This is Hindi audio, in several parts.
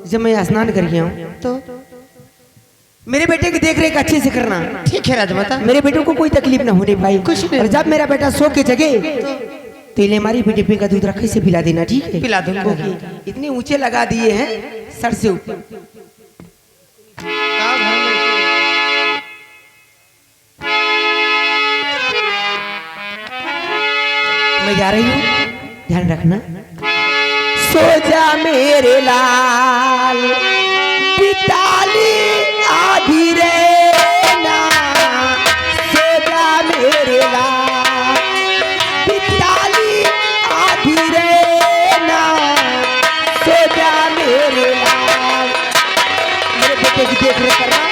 जब मैं स्नान कर गया हूँ तो मेरे बेटे की देख रेख अच्छे से करना। ठीक है राजमाता। मेरे बेटे को कोई तकलीफ ना होने पाई कुछ नहीं। और जब मेरा बेटा सो के जगे तो इले हमारी भी डिब्बे का दूध रखे से पिला देना, ठीक है? पिला दूंगा। इतने ऊंचे लगा दिए हैं सर से ऊपर। मैं जा रही हूँ, ध्यान रखना। सो जा मेरे लाल पिताली आधी रे ना, सो जा मेरे लाल पिताली आधी रे ना, सो जा मेरे लाल। मेरे बेटे की देख रेख करना।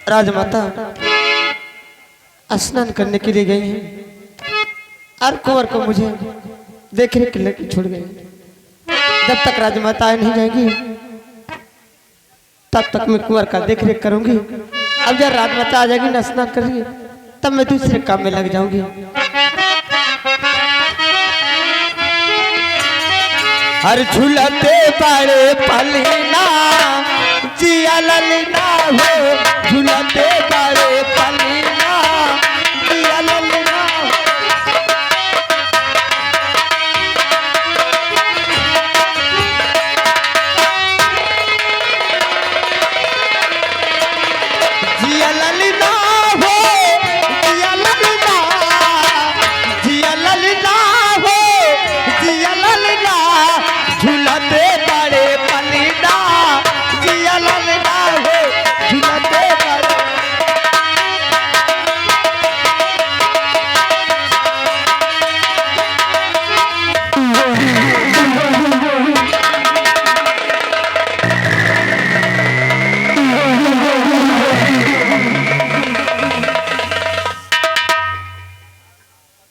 राजमाता स्नान करने के लिए गई हैं और कुंवर को मुझे देखने के लिए छोड़ गई। जब तक राजमाता आए नहीं जाएगी तब तक मैं कुंवर का देख रेख करूंगी। अब जब राजमाता आ जाएगी ना स्नान करेंगे तब मैं दूसरे काम में लग जाऊंगी। हर झूलते बड़े पलीना जिया ललना हो, झूलते बड़े पलीना जिया ललना हो। जिया ललना हो, जिया ललना, जिया ललना हो, जिया ललना, झूलते बड़े पलीना जिया ललना हो, झूलते बड़े।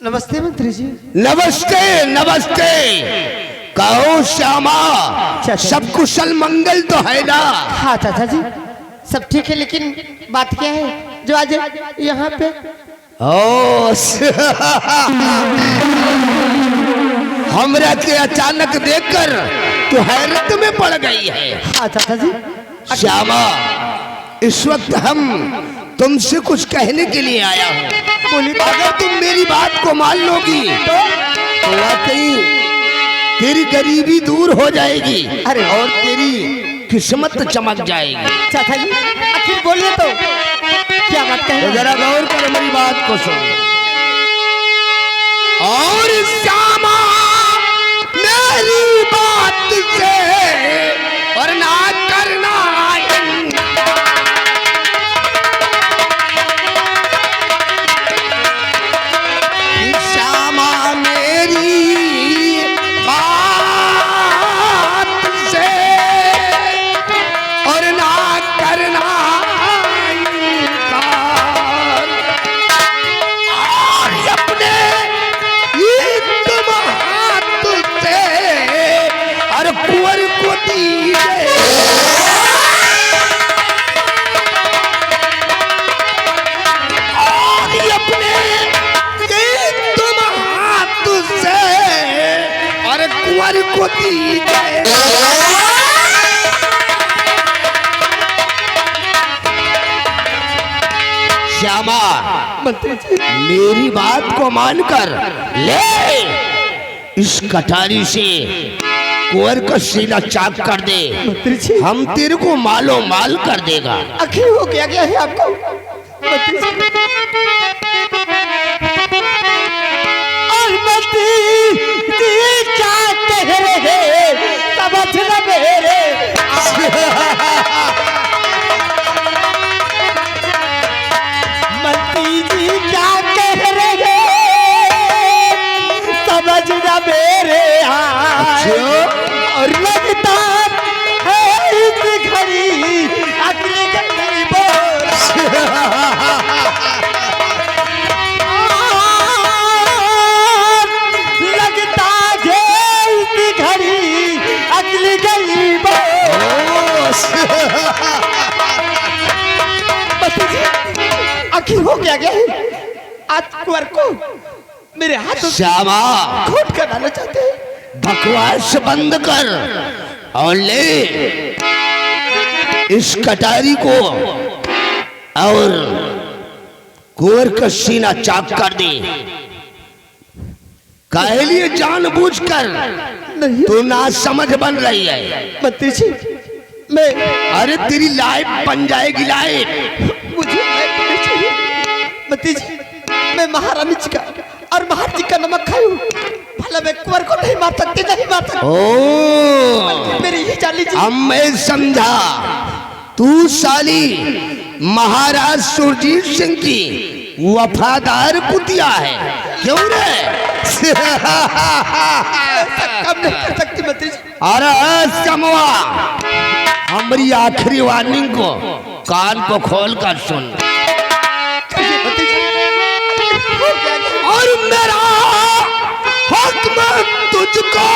नमस्ते मंत्री जी। नमस्ते नमस्ते। कहो श्यामा, सब कुशल मंगल तो है ना? हाँ चाचा जी सब ठीक है, लेकिन बात क्या है जो आज यहाँ पे? ओ हमरा के अचानक देखकर तो हैरत में पड़ गई है। हाँ चाचा जी। श्यामा, इस वक्त हम तुमसे कुछ कहने के लिए आया हूँ। अगर तुम मेरी बात को मान लोगी तो वाकई तेरी गरीबी दूर हो जाएगी। अरे और तेरी किस्मत चमक जाएगी। चाचा जी आखिर बोलिए तो क्या बात कह तो जरा गौर कर मेरी बात को सुन। और श्यामा मेरी बात से और ना करना श्यामा मेरी बात से और ना करना इनकार। और अपने तुम हाथ से और कुंवर को दीजिए। और अपने तुम हाथ से और कुंवर को दीजिए। श्यामा मंत्री जी मेरी बात को मानकर ले इस कटारी से कुंवर का सीना चाक कर दे। मंत्री जी हम तेरे को मालो माल कर देगा। आखिर हो क्या गया है आपको? मंत्री जी और मंत्री जी क्या कह रहे हैं समझ न मेरे। मंत्री जी क्या कह रहे हैं समझ न मेरे। और लगता है इस घड़ी अगले आखिर हो क्या गया है? आज कुंवर को मेरे हाथों से श्यामा खोट कर डालना चाहते हैं। बकवास बंद कर और ले इस कटारी को और कुंवर का सीना चाक कर दे। काहे लिए जानबूझकर नहीं तू ना समझ बन रही है? मंत्री जी, मैं अरे तेरी लाइफ बन जाएगी लाइफ। मुझे लाइफ नहीं चाहिए। मंत्री जी, मैं महारानी जी का और महारानी का नमक खाई हूँ। भला मैं कुंवर को नहीं मार सकती, नहीं मार सकती। ओ मेरी ही जान लीजिए। अब मैं समझा, तू साली महाराज सुरजीत सिंह की वफादार कुतिया है, क्यों रे? कम नहीं कर सकती मंत्री जी। अरे समवा, हमारी आखिरी वार्निंग को कान को खोल कर सुन। मंत्री जी, हो क्या गया? और मेरा हुक्म तुझको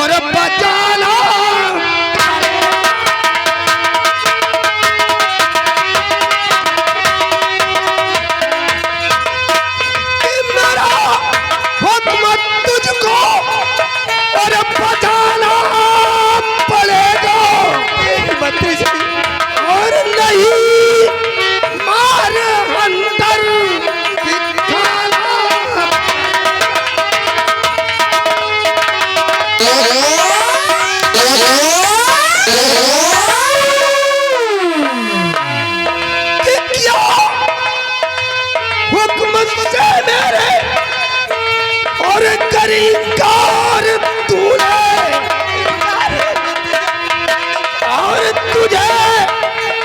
और बचाना। मेरा हुक्म तुझको और बचाना पड़ेगा। मंत्री जी, और नहीं मार अंदर दिखाना। कि क्या हुक्म से मेरे और करीकार तूने और तुझे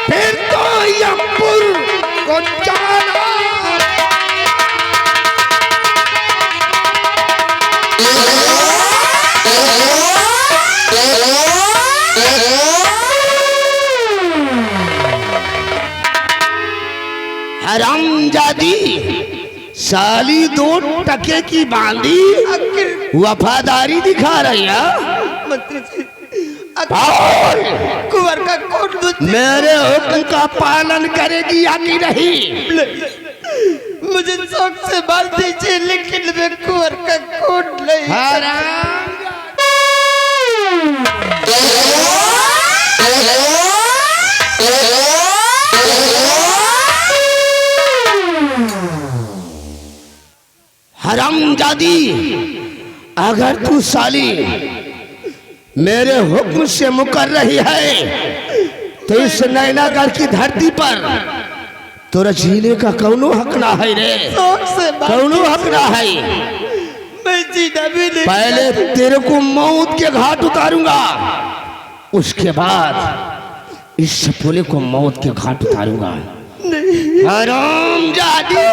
फिर तो यमपुर को जाना। हरामजादी साली 2 टके की बांधी वफादारी दिखा रही है। मंत्री जी, और कुंवर का कोट मुझसे मेरे हुक्म का पालन करेगी या कि नहीं? मुझे शौक से मार दीजिए, लेकिन मैं कुंवर का कोट नहीं। हरामजादी, अगर तू साली मेरे हुक्म से मुकर रही है तो इस नैनागढ़ की धरती पर तोरा जीने का कौनो हक ना है रे, शौक से मार, कौनो हक ना है। मैं जीना भी नहीं। पहले तेरे को मौत के घाट उतारूंगा, उसके बाद इस सपोले को मौत के घाट उतारूंगा। हरामजादी,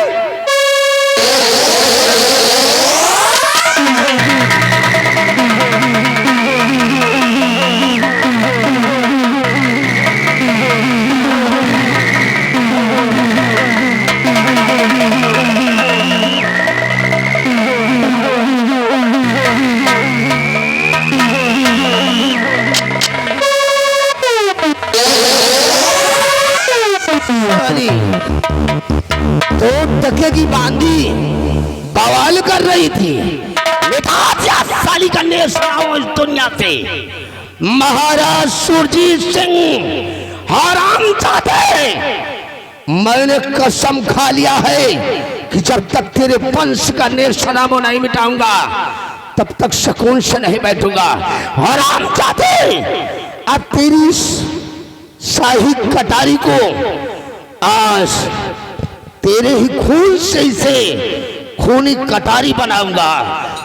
तो टके की बांधी बवाल कर रही थी। साली का नेस इस दुनिया से महाराज सुरजीत सिंह हराम चाहते। मैंने कसम खा लिया है कि जब तक तेरे वंश का नेशनामो नहीं मिटाऊंगा तब तक सुकून से नहीं बैठूंगा। हराम चाहते, अब तेरी शाही कटारी को आज तेरे ही खून से इसे खूनी कटारी बनाऊंगा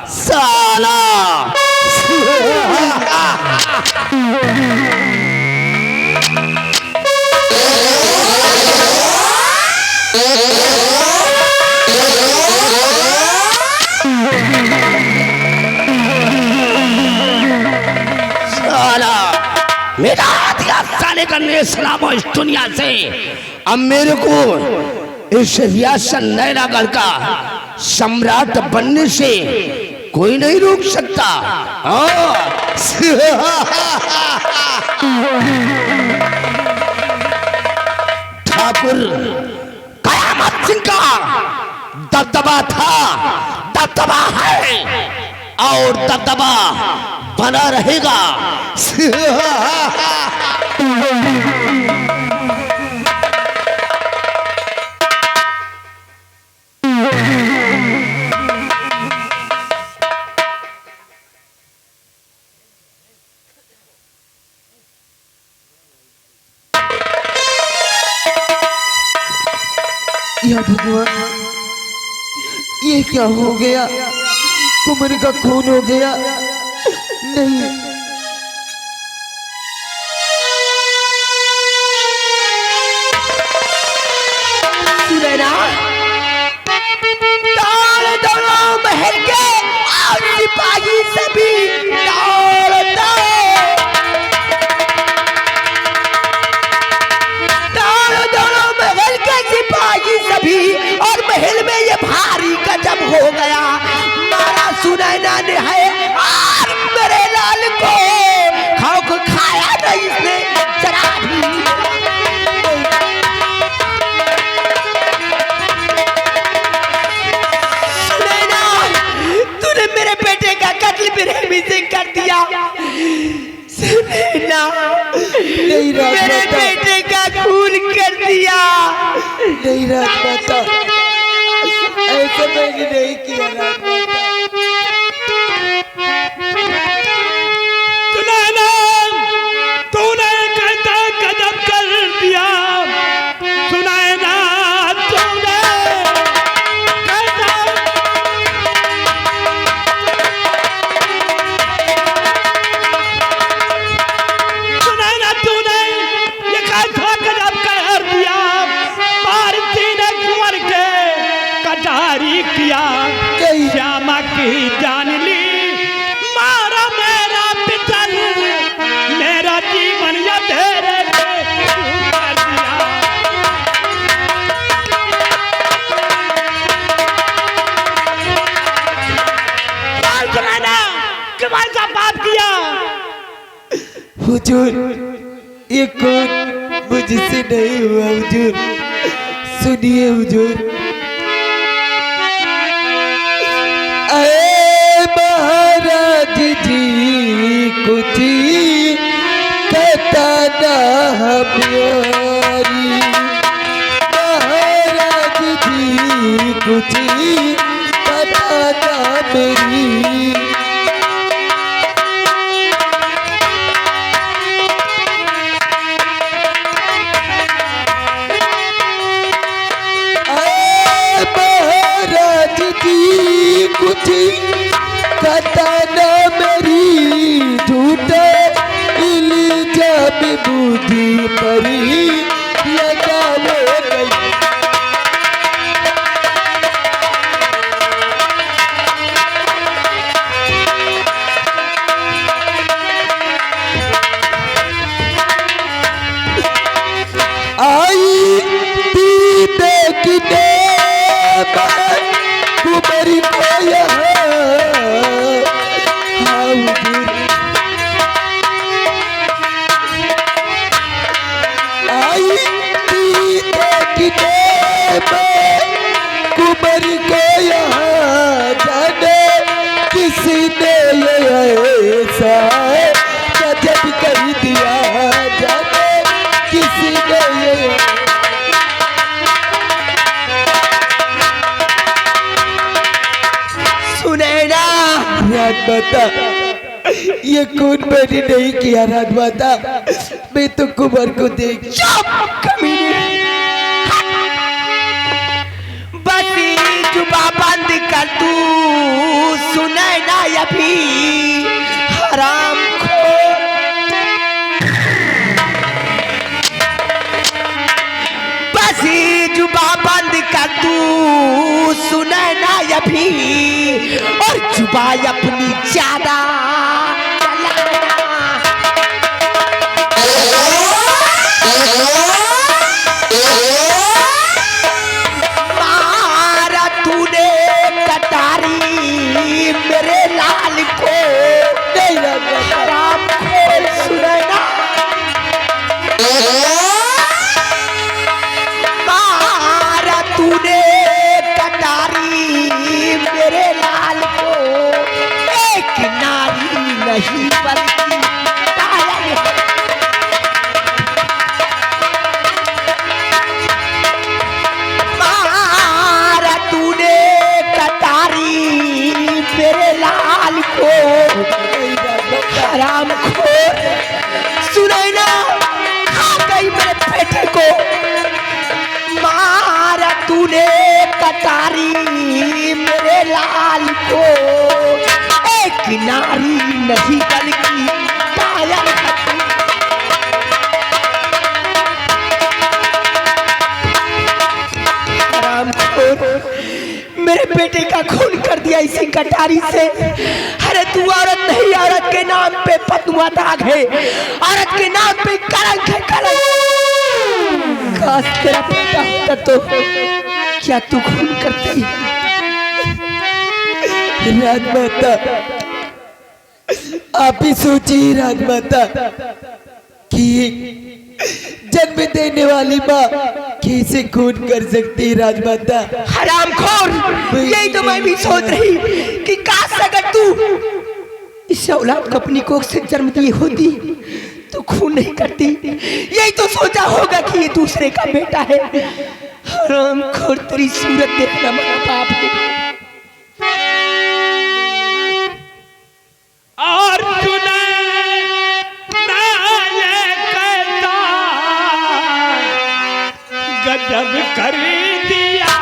साला। साला मेरा दिया साले का नेशनामो इस दुनिया से। अब मेरे को इस रियासत नैनागढ़ का सम्राट बनने से कोई नहीं रोक सकता। ठाकुर कयामत दबदबा था, दबदबा है और दबदबा बना रहेगा। या भगवान, ये क्या हो गया? कुमार का खून हो गया। नहीं, सुनैना, ताल दोनों महल के और सिपाही सभी ताल दो। ताल दोनों महल के सिपाही सभी, और महल में ये भारी गजब हो गया। मारा सुनैना ने है और मेरे लाल को खाओ खाया नहीं इसने जरा भी। सुनैना, तूने मेरे बेटे का कत्ल बेरहमी से कर दिया। सुनैना, नहीं मेरे बेटे का खून कर दिया। नहीं राजमाता, ऐसा मैंने नहीं किया राजमाता। सुनैना, तूने कैसा गजब कर दिया। सुनैना, तूने कैसा सुनैना, तूने ये कैसा गजब कर दिया। भारती ने कुंवर के कटारी किया, श्यामा की जान ली, मारा मेरा पितर, मेरा जीवन या तेरे पे तू कर दिया। बाल सुनैना, क्यों ऐसा पाप किया? हुजूर, ये खून मुझसे नहीं हुआ हुजूर। सुनिए हुजूर, अरे महाराज जी कुछ कहता प्यारी। महाराज जी कुछ कहता मेरी। महाराज जी कुछ कहता ना मेरी। झूठे इल्जाम मुझे परी लगावे गई। आई पी देखने कुमार को यहाँ आई पी देखने कुमार को यहाँ जाने किसी ने ऐसा गजब कर दिया। जाने किसी ने सुनैना, राजमाता, ये खून मैंने नहीं किया राजमाता। मैं तो कुमार को देख। चुप कमीने, बसी जुबा बंद कर तू। सुनैना अभी हराम खोर, बसी जुबा बंद कर तू। सुनैना अभी और जुबा अपनी ज्यादा मारा तूने कटारी मेरे लाल को। नहीं हराम खोर सुनैना, मारा तूने कटारी नारी नहीं बल्कि कायर है तू। हरामखोर, मेरे बेटे का खून कर दिया इसी कटारी से। अरे तू औरत नहीं, औरत के नाम पे पतुआ दाग है, औरत के नाम पे कलंक है, कलंक। काश तेरा बेटा होता तो क्या तू खून करती? राजमाता, आप ही सोचिए राजमाता कि जन्म देने वाली माँ कैसे खून कर सकती है राजमाता? हरामखोर, यही तो मैं भी सोच रही कि काश अगर तू इस औलाद को अपनी कोख से जन्म दी होती तो खून नहीं करती। यही तो सोचा होगा कि ये दूसरे का बेटा है। हरामखोर, तेरी सूरत देखना मेरा पाप है। और तूने गजब कर दिया।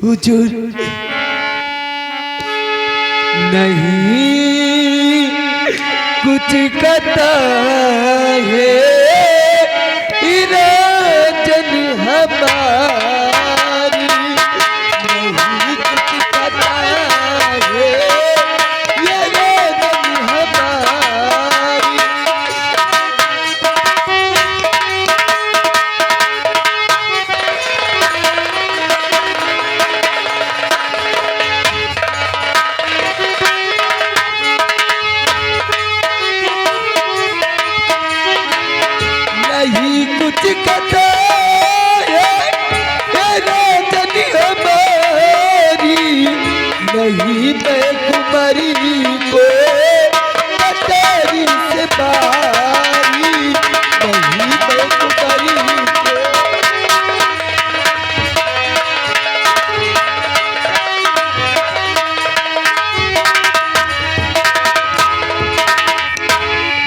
हुजूर, नहीं कुछ कहता है इराजन हमारी, नहीं कुछ कहता है ये राजन हमारी। नहीं कुछ कहता है राजन हमारी, नहीं मैं कुमारी को कटारी से बारी, नहीं मैं कुमारी को।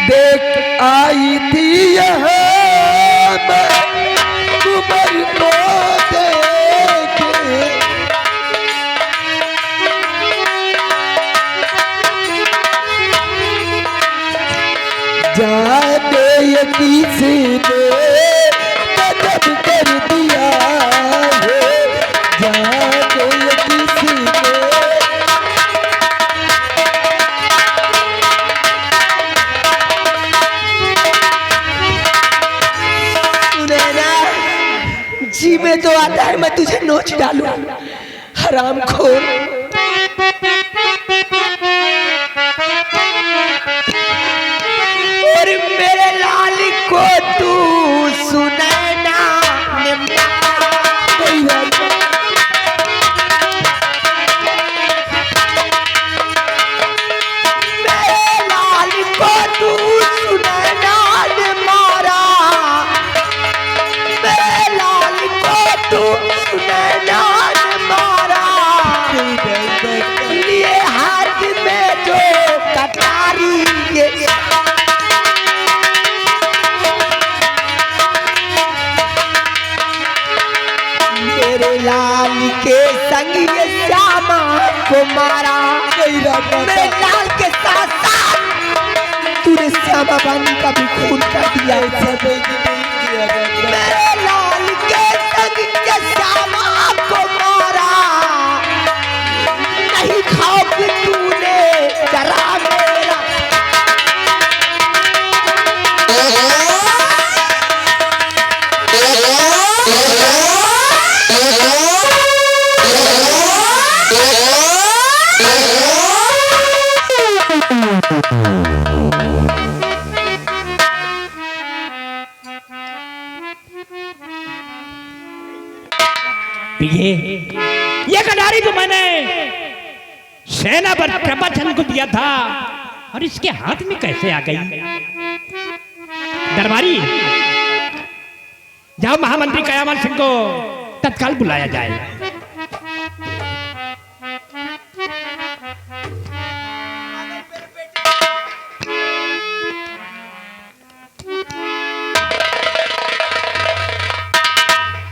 देख आई थी यहाँ कुमार को देखे, जाने ये किसने गजब कर दिया है, जाने ये किसने। जी में तो आता है मैं तुझे नोच डालूं, हरामखोर। और मेरे लाल को तू सुनैना मेरे लाल को तू सुनैना ने मारा, मेरे लाल को तू सुनैना ने मारा। को मारा, मेरे लाल के साथ साथ तूने श्यामा बानी का भी खून कर दिया। मेरे लाल के संग के श्यामा को मारा, नहीं खौफ तूने जरा मेरा। ये कटारी तो मैंने सेना पर कृपाचंद को दिया था और इसके हाथ में कैसे आ गई? दरबारी, जाओ महामंत्री कयामत सिंह को तत्काल बुलाया जाए।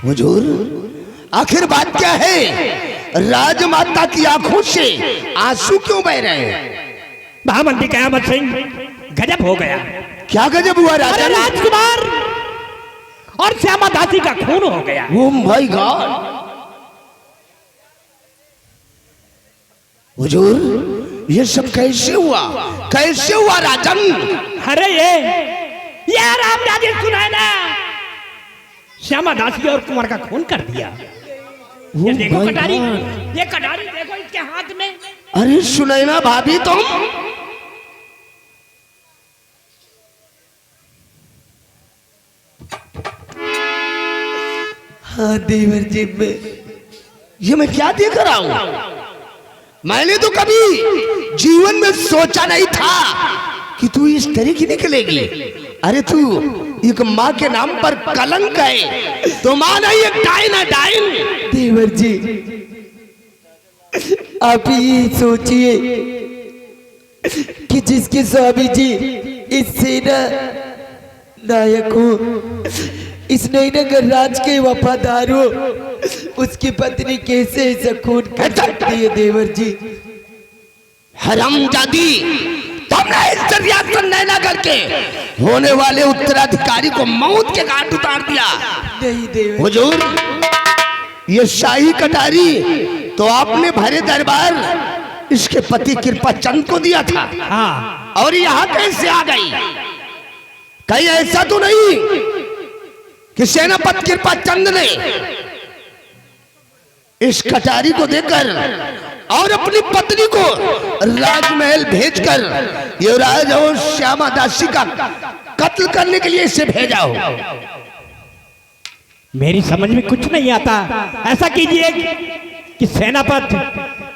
हुजूर, आखिर बात क्या है? राजमाता की आंखों से आंसू क्यों बह रहे हैं? महामंत्री कयामत सिंह, गजब हो गया। क्या गजब हुआ अरे राजा? राजकुमार और श्यामा दासी का खून हो गया। Oh my God! हुजूर, ये सब कैसे हुआ? कैसे हुआ राजन? अरे ये रामराजे सुना ना, श्यामा दासी और कुंवर का खून कर दिया। ये देखो my कटारी, God! ये कटारी देखो इसके हाथ में। अरे सुनैना भाभी, तुम हाँ देवर जी, ये मैं क्या देख रहा हूं? मैंने तो कभी जीवन में सोचा नहीं था कि तू इस तरह की निकलेगी। अरे तू एक माँ के नाम पर कलंक है, तो माँ नहीं, एक डाइन है, डाइन। देवर जी, आप ये सोचिए कि जिसके स्वामी जी इस सेना नायक हो, इस नगर राज के वफादार हो, उसकी पत्नी कैसे ऐसा खून कर सकती है? देवर जी, हरामजादी, तुमने इस दरिया नैना करके होने वाले उत्तराधिकारी को मौत के घाट उतार दिया। नहीं देवर, हुजूर, ये शाही कटारी तो आपने भरे दरबार इसके पति कृपाचंद को दिया था। हाँ, और यहाँ कैसे आ गई? कहीं ऐसा तो नहीं कि सेनापति कृपाचंद ने इस कटारी को देकर और अपनी पत्नी को राजमहल भेजकर युवराज और श्यामा दासी का कत्ल करने के लिए इसे भेजा हो? मेरी समझ में कुछ नहीं आता। ऐसा कीजिए कि सेनापति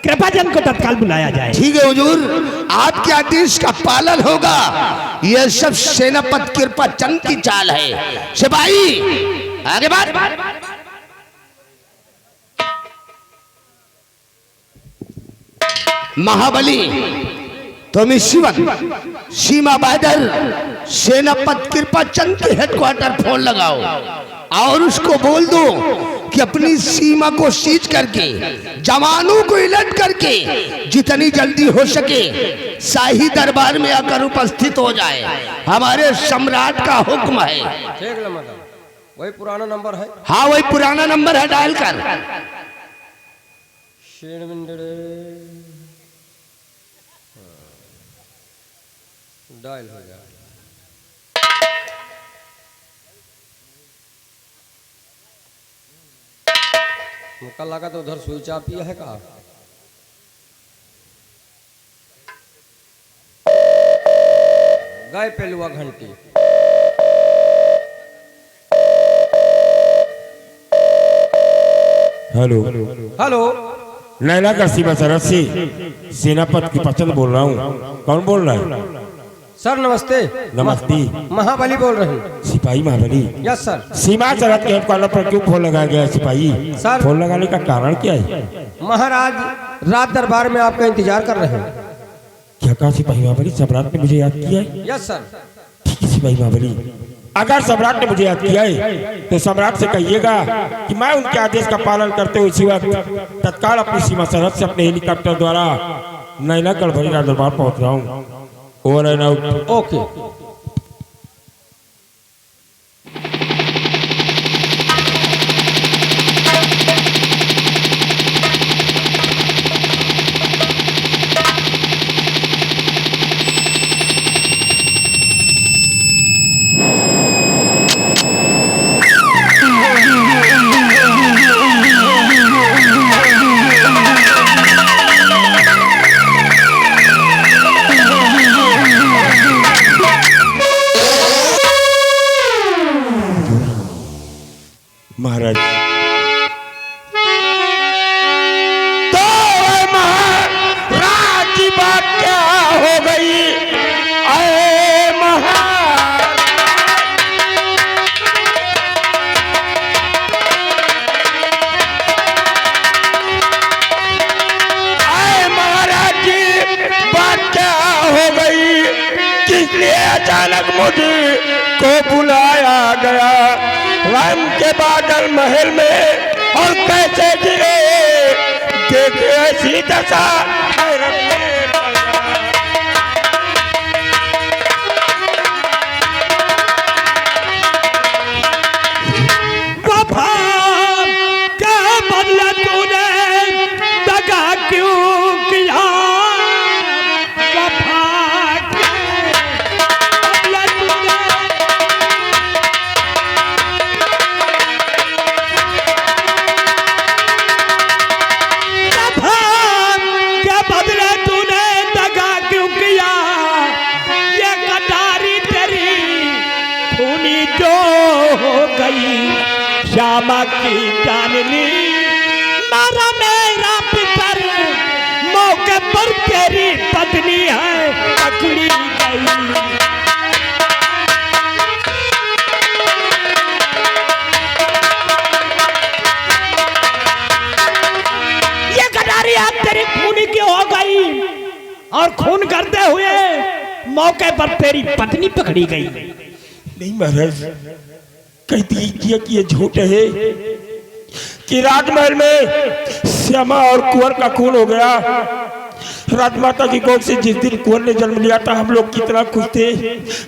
कृपाचंद को तत्काल बुलाया जाए। ठीक है हुजूर, आपके आदेश का पालन होगा। यह सब सेनापति कृपाचंद की चाल है। सिपाही, आगे बात। महाबली, तुम शिवन सीमा बहादुर सेनापति कृपाचंद के हेडक्वार्टर फोन लगाओ और उसको बोल दो कि अपनी सीमा को सीज करके, जवानों को अलर्ट करके जितनी जल्दी हो सके शाही दरबार में आकर उपस्थित हो जाए। हमारे सम्राट का हुक्म है। ठीक है मैडम, वही पुराना नंबर है। हाँ, वही पुराना नंबर है, डायल कर। डायल हो गया। मुक्का लगा तो उधर स्विच ऑफ ही है का? गए पेलुआ घंटी। हेलो हेलो, नैना का सीमा सरहद से सेनापति की पसंद बोल रहा हूँ। कौन बोल रहा है? सर नमस्ते। नमस्ते। महाबली बोल रहे हैं। सिपाही महाबली? Yes sir. सीमा सरहद के हेडक्वार्टर पर क्यों फोन लगाया गया सिपाही? सर, फोन लगाने का कारण क्या है? महाराज रात दरबार में आपका इंतजार कर रहे हैं। क्या कहा सिपाही महाबली? सम्राट ने मुझे याद किया है? Yes sir. ठीक है सिपाही महाबली, अगर सम्राट ने मुझे याद किया है तो सम्राट से कहिएगा कि मैं उनके आदेश का पालन करते हुए इसी वक्त तत्काल अपनी सीमा सरहद से अपने हेलीकॉप्टर द्वारा नैनागढ़ भरीरा दरबार पहुंच रहा हूँ। Over and out. ओके। महाराज तो महाराज की बात क्या हो गई? अरे महाराज जी बात क्या हो गई? किस लिए अचानक मुझे को बुलाया गया राम के बादल महल में और कैसे गिरे? देखे ऐसी दशा हैरत में वफा का बदला तूने दगा क्यों किया? वफा का बदला तूने क्या बदला तूने दगा क्यों किया? ये कटारी तेरी खूनी जो हो गई श्यामा की जाननी मारा मेरा पितर मौके पर तेरी पत्नी है पकड़ी गई। तेरी खूनी की हो गई और खून करते हुए मौके पर तेरी पत्नी पकड़ी गई। नहीं महाराज, कह दीजिए कि ये झूठ है कि राजमहल में श्यामा और कुंवर का खून हो गया। राजमाता की गोद से जिस दिन कुंवर ने जन्म लिया था हम लोग कितना खुश थे,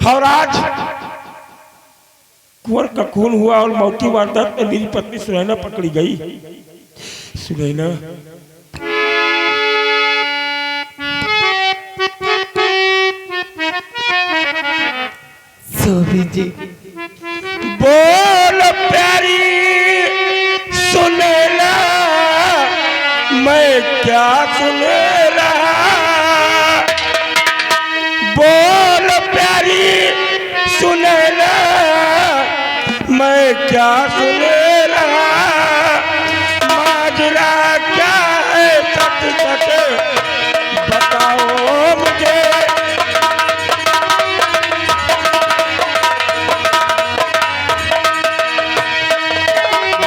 और आज कुंवर का खून हुआ और मौकी वारदात में मेरी पत्नी सुनैना पकड़ी गई। सुनैना जी बोल प्यारी सुनैना, मैं क्या सुन रहा? बोल प्यारी सुनैना, मैं क्या सुन रहा? माजरा क्या है सच सच बताओ मुझे।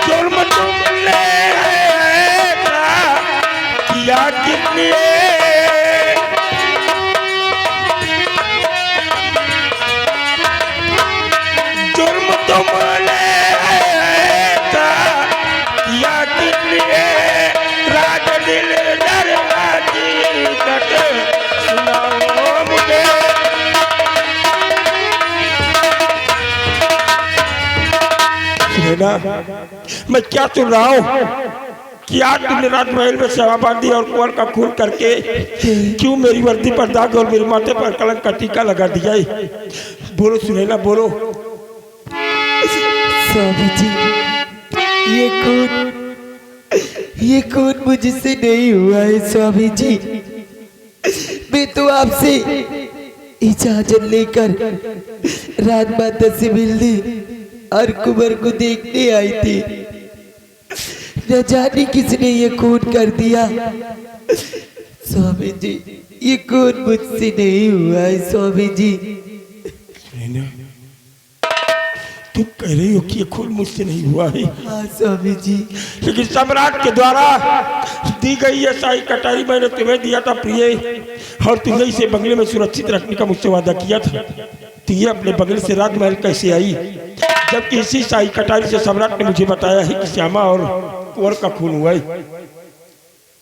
जुर्म तुमने किया कितने राज दिल दरवाजी कट सुनाओ मुझे। मैं क्या सुन रहा हूँ कि आज तुमने राजमहल में सेवा बांधी और कुंवर का खून करके क्यों मेरी वर्दी पर दाग और मेरे माथे पर कलंक का टीका लगा दिया है? बोलो सुनैना बोलो। स्वामी जी, ये खून मुझसे नहीं हुआ है स्वामी जी। मैं तो आपसे इजाजत लेकर राजमाता से मिलने और कुंवर को देखने आई थी। न जाने किसने ये खून कर दिया। स्वामी जी, ये खून मुझसे नहीं हुआ है स्वामी जी। तुम कह रही हो कि ये खून मुझसे नहीं हुआ है? हाँ स्वामी जी। लेकिन सम्राट के द्वारा दी गई ये शाही कटारी मैंने तुम्हें दिया था प्रिय, और तुम्हें इसे बंगले में सुरक्षित रखने का मुझसे वादा किया था। तो ये अपने बगल से राजमहल कैसे आई, जबकि इसी शाही कटारी से सम्राट ने मुझे बताया है कि श्यामा और कुंवर का खून हुआ है।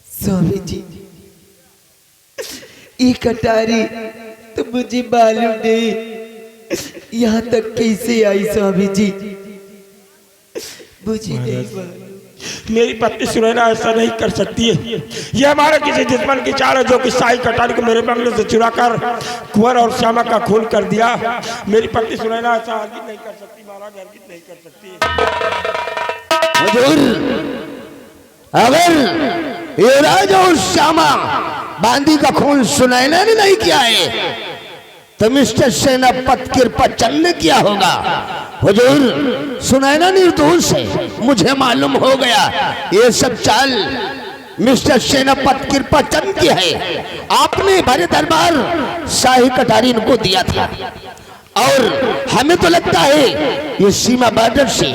स्वामी जी, ये कटारी तो मुझे मालूम नहीं यहाँ तक कैसे आई स्वामी जी, मुझे नहीं मालूम। मेरी पत्नी सुनैना ऐसा नहीं कर सकती है। यह हमारे किसी दुश्मन की चाल है जो कि शाही कटारी को मेरे बंगले से चुरा कर कुंवर और श्यामा का खून कर दिया। मेरी पत्नी सुनैना ऐसा हरगिज नहीं कर सकती महाराज, हरगिज नहीं कर सकती। हुजूर, अगर युवराज और श्यामा बांदी का खून सुनैना ने नहीं किया है तो मिस्टर सेनापति कृपाचंद ने किया होगा। हुजूर, सुनैना निर्दोष है, मुझे मालूम हो गया। ये सब चाल मिस्टर सेनापति कृपाचंद की है। आपने भरे दरबार शाही कटारी इनको दिया था और हमें तो लगता है ये सीमा बॉर्डर से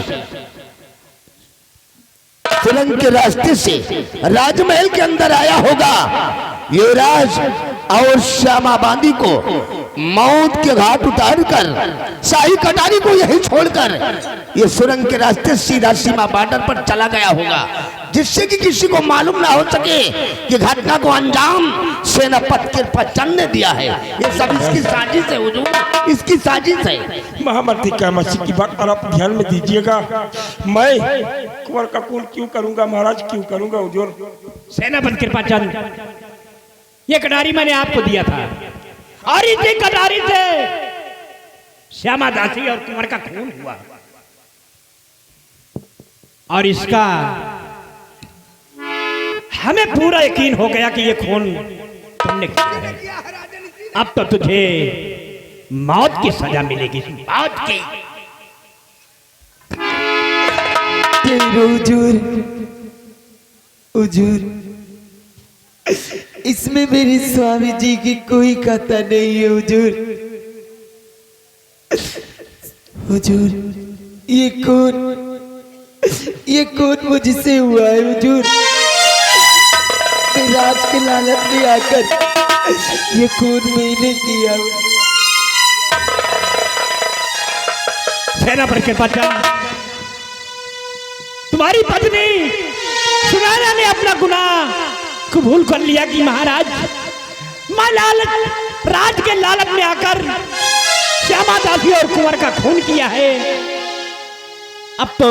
सुरंग के रास्ते से राजमहल के अंदर आया होगा। युवराज और श्यामा बांदी को मौत के घाट उतारकर शाही कटारी को यहीं छोड़कर ये सुरंग के रास्ते सीधा सीमा बॉर्डर पर चला गया होगा, जिससे कि किसी को मालूम ना हो सके कि घटना को अंजाम सेनापति कृपाचंद ने दिया है। ये सब इसकी साजिश है हुजूर, इसकी साजिश है। महामंत्री कामाक्षी की बात आप ध्यान में दीजिएगा। मैं कुंवर का खून क्यों करूंगा महाराज, क्यों करूंगा हुजूर? सेनापति कृपाचंद, ये कटारी मैंने आपको दिया था और इसी कटारी से श्यामा दासी और कुंवर का खून हुआ और इसका हमें पूरा यकीन हो गया कि ये खून तुमने किया है। अब तो तुझे मौत की सजा मिलेगी, मौत की। हुजूर, हुजूर, इसमें मेरे स्वामी जी की कोई कथा नहीं है। हुजूर, हुजूर, ये कौन मुझसे हुआ है? हुजूर, मैं राज के लालच में आकर ये खून मैंने किया। सेनापति कृपाचंद, तुम्हारी पत्नी सुनैना ने अपना गुनाह कबूल कर लिया कि महाराज मैं लालच राज के लालच में आकर श्यामा दासी और कुंवर का खून किया है। अब तो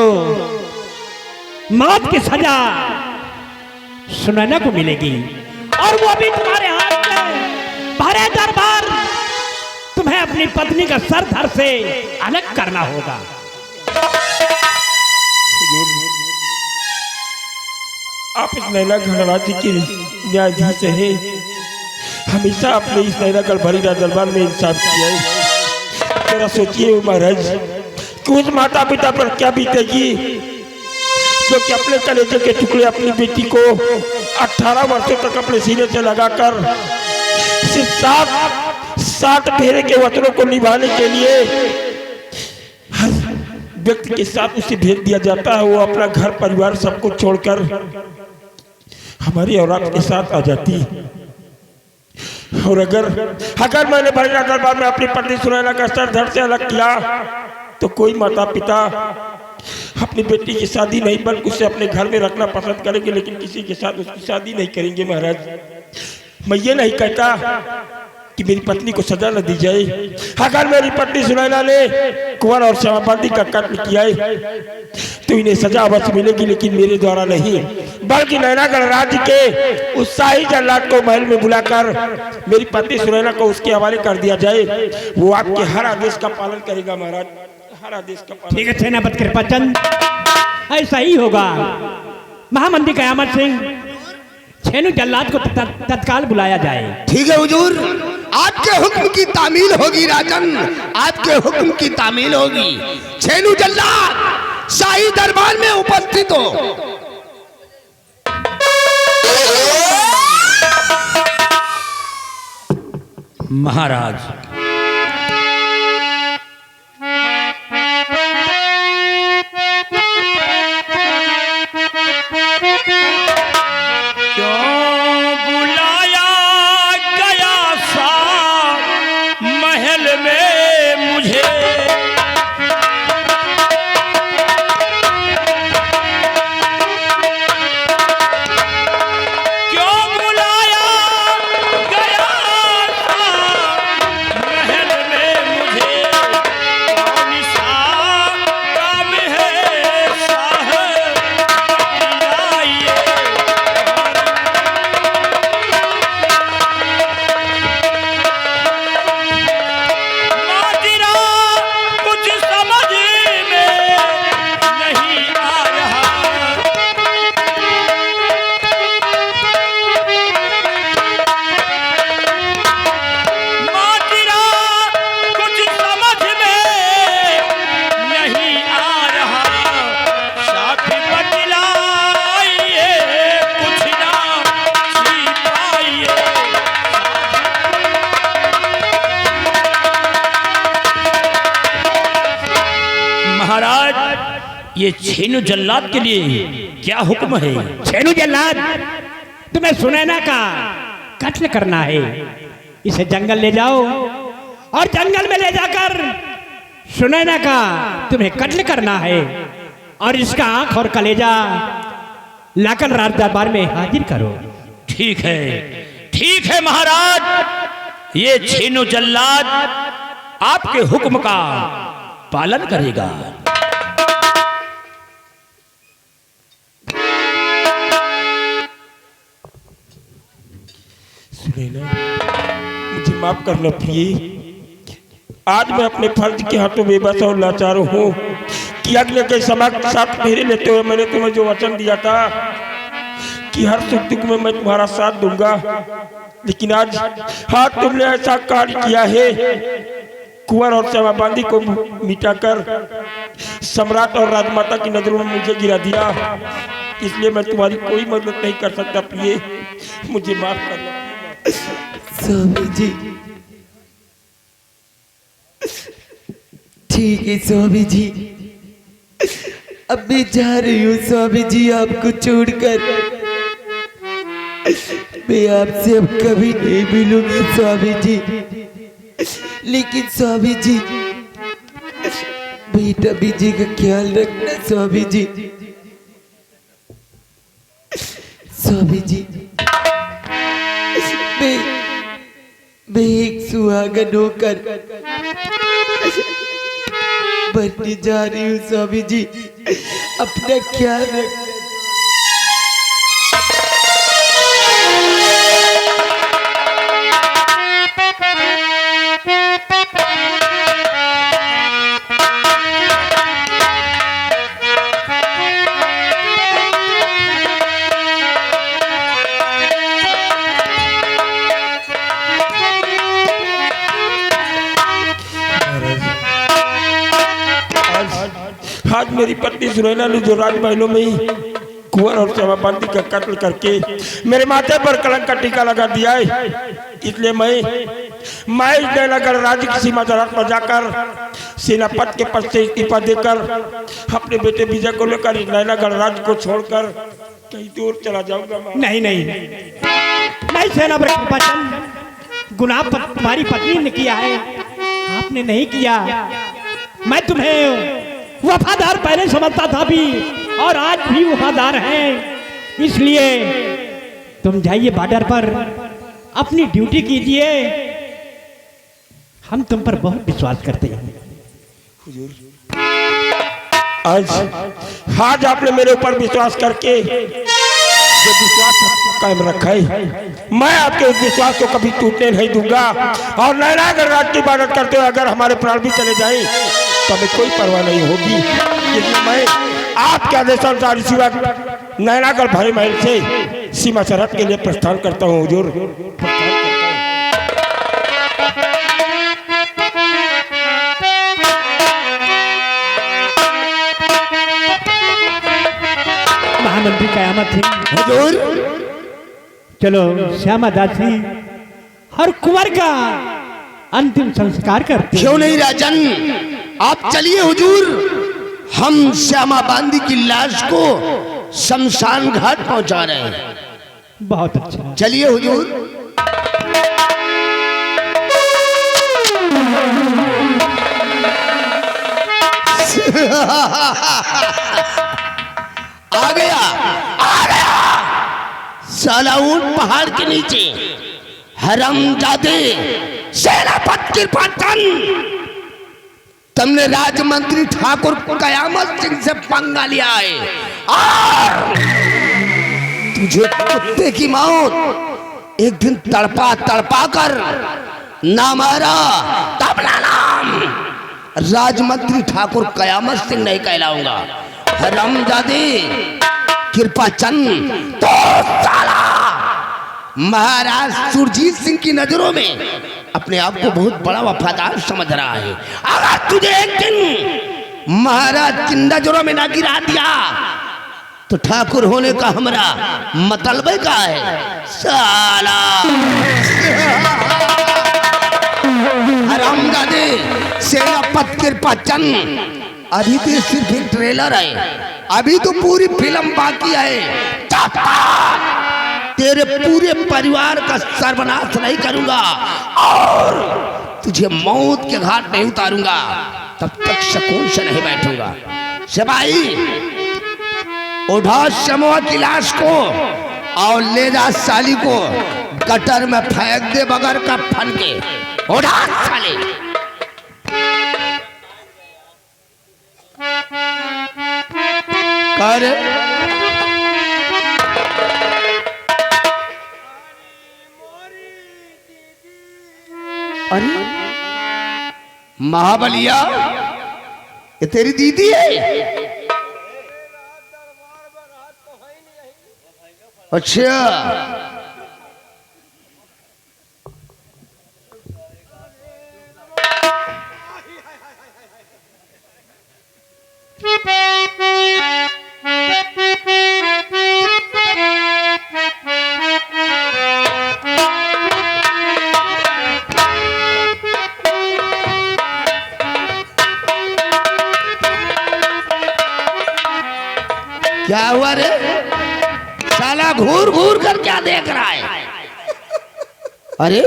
मौत की सजा सुनैना को मिलेगी और वो भी तुम्हारे हाथ में। भरे दरबार तुम्हें अपनी पत्नी का सर धड़ से अलग करना होगा। आप इस नैनागढ़ राज्य के न्यायाधीश है, हमेशा आपने इस नैनागढ़ भरी दरबार में इंसाफ किया है। जरा सोचिए महाराज कि उस माता पिता पर क्या बीतेगी जो कि अपने कलेजे के टुकड़े अपनी बेटी को 18 वर्षों तक अपने सीने से लगाकर सिर्फ 7 फेरे के वचनों को निभाने के लिए हर व्यक्ति के साथ उसे भेज दिया जाता है। वो अपना घर परिवार सब कुछ छोड़कर हमारी औलाद के साथ आ जाती है। और अगर मैंने भैया दरबार में अपनी पत्नी सुनैना का सर धड़ से अलग किया तो कोई माता पिता अपनी बेटी की शादी नहीं बल्कि उसे अपने घर में रखना पसंद करेंगे, लेकिन किसी के साथ उसकी शादी नहीं करेंगे। महाराज, मैं ये नहीं कहता कि मेरी पत्नी को सजा न दी जाए। अगर मेरी पत्नी सुनैना ने कुंवर और श्यामा बांदी का कत्ल किया है तो इन्हें सजा अवश्य मिलेगी, लेकिन मेरे द्वारा नहीं बल्कि नैनागढ़ राज्य के उस शाही जल्लाद को महल में बुलाकर मेरी पत्नी सुनैना को उसके हवाले कर दिया जाए। वो आपके हर आदेश का पालन करेगा महाराज, हर आदेश का पालन। ठीक है सेनापति कृपाचंद, ऐसा ही होगा। महामंत्री कयामत सिंह, छेनू जल्लाद को तत्काल बुलाया जाए। ठीक है हुजूर, आपके हुक्म की तामील होगी राजन, आपके हुक्म की तामील होगी। छेनू जल्लाद शाही दरबार में उपस्थित हो। महाराज, बुलाया गया सा महल में ये छेनू जल्लाद के लिए क्या हुक्म है? छेनू जल्लाद, तुम्हें सुनैना का कत्ल करना है। इसे जंगल ले जाओ और जंगल में ले जाकर सुनैना का तुम्हें कत्ल करना है और इसका आंख और कलेजा लाकर राज दरबार में हाजिर करो। ठीक है महाराज, ये छेनू जल्लाद आपके हुक्म का पालन करेगा। सुनैना, मुझे माफ करना प्रिय। आज मैं अपने फर्ज के हाथों बेबस और लाचार हूँ कि अगले के समक्ष साथ फेरे लेते हुए मैंने तुम्हें जो वचन दिया था कि हर सुख दुख में मैं तुम्हारा साथ दूंगा, लेकिन आज तुमने ऐसा कार्य किया है, कुंवर और श्यामा बांदी को मिटाकर सम्राट और राजमाता की नजरों में मुझे गिरा दिया। इसलिए मैं तुम्हारी कोई मदद नहीं कर सकता प्रिय, मुझे माफ करना। स्वामी जी, ठीक है स्वामी जी, अब मैं जा रही हूँ स्वामी जी आपको छोड़कर। मैं आपसे अब कभी नहीं मिलूंगी स्वामी जी, लेकिन स्वामी जी बेटा बीजी का ख्याल रखना स्वामी जी। स्वामी जी, मैं एक सुहागन होकर बनने जा रही हूँ स्वामी जी, अपना ख्याल रख। आज मेरी पत्नी सुनैना ने जो राजमहलों में ही कुंवर और श्यामा बांदी का कत्ल करके मेरे माथे पर कलंक का टीका लगा दिया है, इसलिए मैं इस नैनागढ़ राज्य की सीमा सरहद पर जाकर सेनापति के पद से इस्तीफा देकर अपने बेटे विजय को लेकर इस नैनागढ़ राज्य को छोड़कर कहीं दूर चला जाऊंगा। नहीं नहीं नहीं सेनापति कृपाचंद, गुनाह तुम्हारी पत्नी ने किया है, आपने नहीं किया। मैं तुम्हें वफादार पहले समझता था भी और आज भी वफादार हैं, इसलिए तुम जाइए बॉर्डर पर अपनी ड्यूटी कीजिए। हम तुम पर बहुत विश्वास करते हैं। आज आपने मेरे ऊपर विश्वास करके जो विश्वास कायम रखा है, मैं आपके उस विश्वास को कभी टूटने नहीं दूंगा। और नैनागढ़ राज्य की इबादत करते हुए अगर हमारे प्राण भी चले जाएं तो हमें कोई परवाह नहीं होगी, लेकिन मैं आपके आदेशानुसार इसी वक्त नैनागढ़ भारी महल से सीमा सरहद के लिए प्रस्थान करता हूँ। हुजूर, महामंत्री कयामत सिंह, हुजूर, चलो श्यामा दासी हर कुंवर का अंतिम संस्कार करते हैं। क्यों नहीं राजन, आप चलिए हुजूर, हम श्यामा बांदी की लाश को शमशान घाट पहुंचा रहे हैं। बहुत अच्छा, चलिए हुजूर। आ गया साला ऊंट पहाड़ के नीचे, हरामजादे सेनापति कृपाचंद, तुमने राजमंत्री ठाकुर कयामत सिंह से पंगा लिया है और तुझे कुत्ते की मौत एक दिन तड़पा तड़पा कर ना मारा तब ना नाम राजमंत्री ठाकुर कयामत सिंह नहीं कहलाऊंगा। हरामजादे कृपाचंद तो साला महाराज सुरजीत सिंह की नजरों में अपने आप को बहुत बड़ा वफादार समझ रहा है। अगर तुझे एक दिन महाराज की नजरों में ना गिरा दिया तो ठाकुर होने का हमारा मतलब क्या है साला। हरामजादे सेनापति कृपाचंद अभी तो ये सिर्फ एक ट्रेलर है, अभी तो पूरी फिल्म बाकी है। चाचा, तेरे पूरे परिवार का सर्वनाश नहीं करूंगा और तुझे मौत के घाट नहीं उतारूंगा, तब तक सुकून से नहीं बैठूंगा। सिपाही, उठा शमवा की लाश को और ले जा साली को गटर में फेंक दे बगैर कफन के। उठा साले। कर अरे महाबलिया, ये तेरी दीदी है? अच्छा, क्या हुआ रे? साला घूर घूर कर क्या देख रहा है? अरे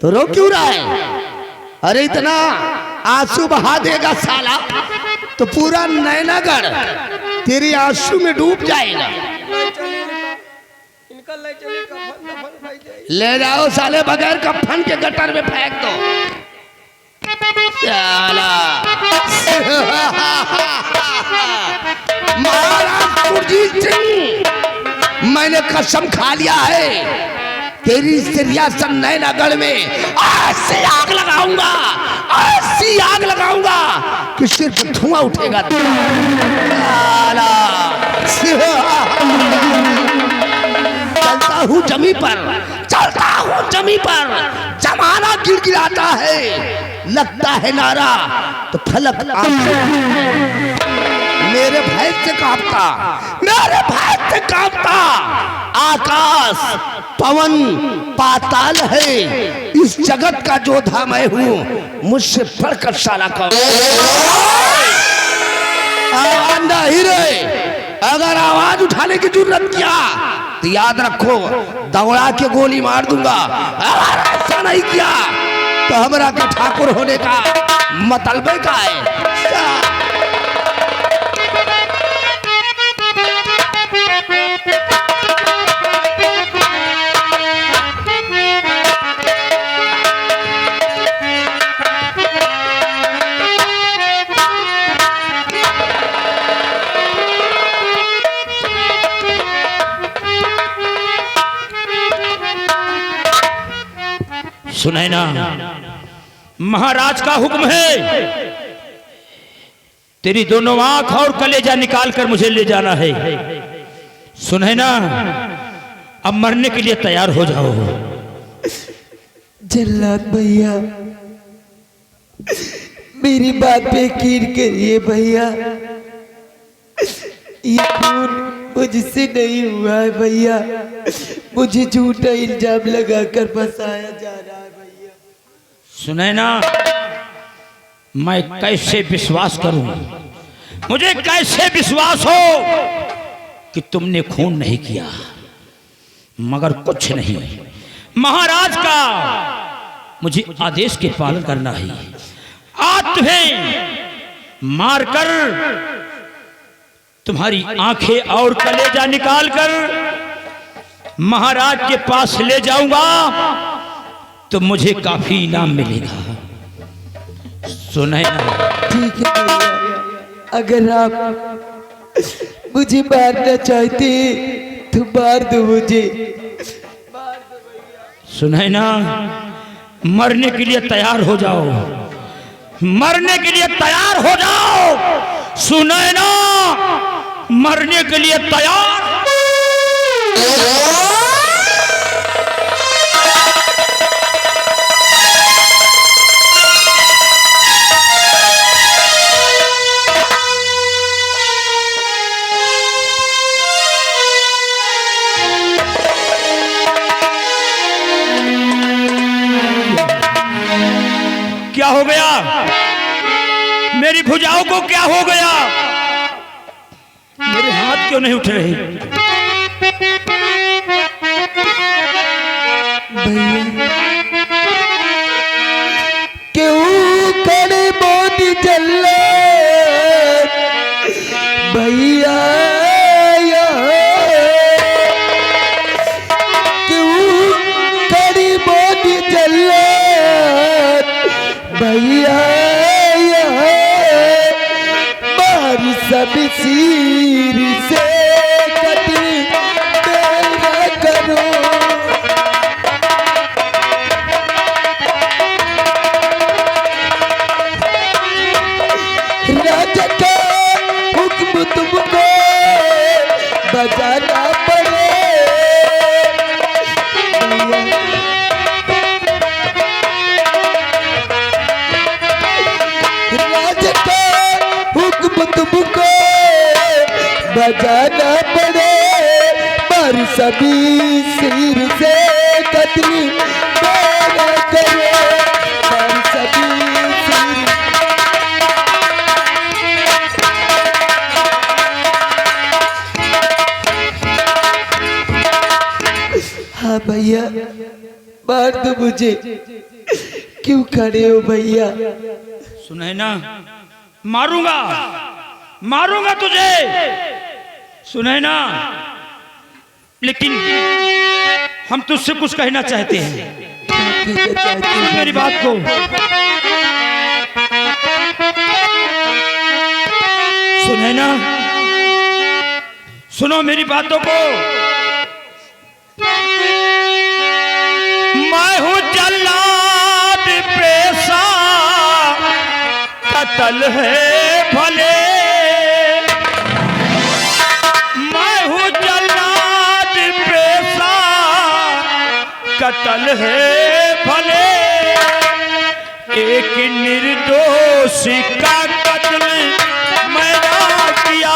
तो रो क्यों रहा है? अरे इतना आंसू बहा देगा साला तो पूरा नैनागढ़ तेरी आंसू में डूब जाएगा। ले जाओ साले, बगैर कफन के गटर में फेंक दो। साला महाराज सुरजीत सिंह, मैंने कसम खा लिया है तेरी सिरियासन नैनागढ़ में ऐसी आग लगाऊंगा, ऐसी आग लगाऊंगा कि सिर्फ धुआं उठेगा। चलता हूँ जमी पर, चलता हूँ जमी पर, जमाना गिड़गिड़ाता है, लगता है नारा तो फलक मेरे भय से कांपता, मेरे भय से कांपता आकाश, पवन, पाताल है। इस जगत का जोधा मैं हूँ, मुझसे बढ़कर साला कौन? आवाज नहीं रे, अगर आवाज उठाने की जरूरत किया तो याद रखो दौड़ा के गोली मार दूंगा। अगर ऐसा नहीं किया तो हमरा के ठाकुर होने का मतलब का है। सुनैना, महाराज का हुक्म है, तेरी दोनों आंख और कलेजा निकाल कर मुझे ले जाना है। सुनैना, अब मरने के लिए तैयार हो जाओ। जल्लाद भैया, मेरी बात पे यकीन करिए भैया, ये खून मुझसे नहीं हुआ है भैया, मुझे झूठा इल्जाम लगाकर फंसाया जा रहा है भैया। सुनैना, मैं कैसे विश्वास करूं, मुझे कैसे विश्वास हो कि तुमने खून नहीं किया? मगर कुछ नहीं, महाराज का मुझे आदेश के पालन करना है। आज तुम्हें मारकर तुम्हारी आंखें और कलेजा निकालकर महाराज के पास ले जाऊंगा तो मुझे काफी इनाम मिलेगा। सुनैना, ठीक है भैया, अगर आप मुझे मारना चाहते तो मार दो मुझे। सुनैना, मरने के लिए तैयार हो जाओ, मरने के लिए तैयार हो जाओ। सुनैना, मरने के लिए तैयार। क्या हो गया? मेरी भुजाओं को क्या हो गया? मेरे हाथ क्यों नहीं उठ रहे? क्यों करे मोदी जल्ले भैया, क्यों करे मोदी जल्ले भैया, मारी सब सिर से कटी मेरा करो। राजा का हुक्म तुमको बजाना पड़े, राजा का हुक्म तुमको बजाना पड़े, पर सभी सिर से कतली मेरा करे, पर सभी सिर। हाँ भैया, मार दो मुझे। क्यों खड़े हो भैया? सुने ना, मारूंगा, मारूंगा तुझे, सुने ना। लेकिन हम तुझसे कुछ कहना चाहते हैं, मेरी बात को। सुने ना, सुनो मेरी बातों को। मैं हूँ जल्लाद पेशा, कत्ल है भले। मैं हूँ जल्लाद पेशा, कत्ल है भले। एक निर्दोष का कत्ल मैंने किया।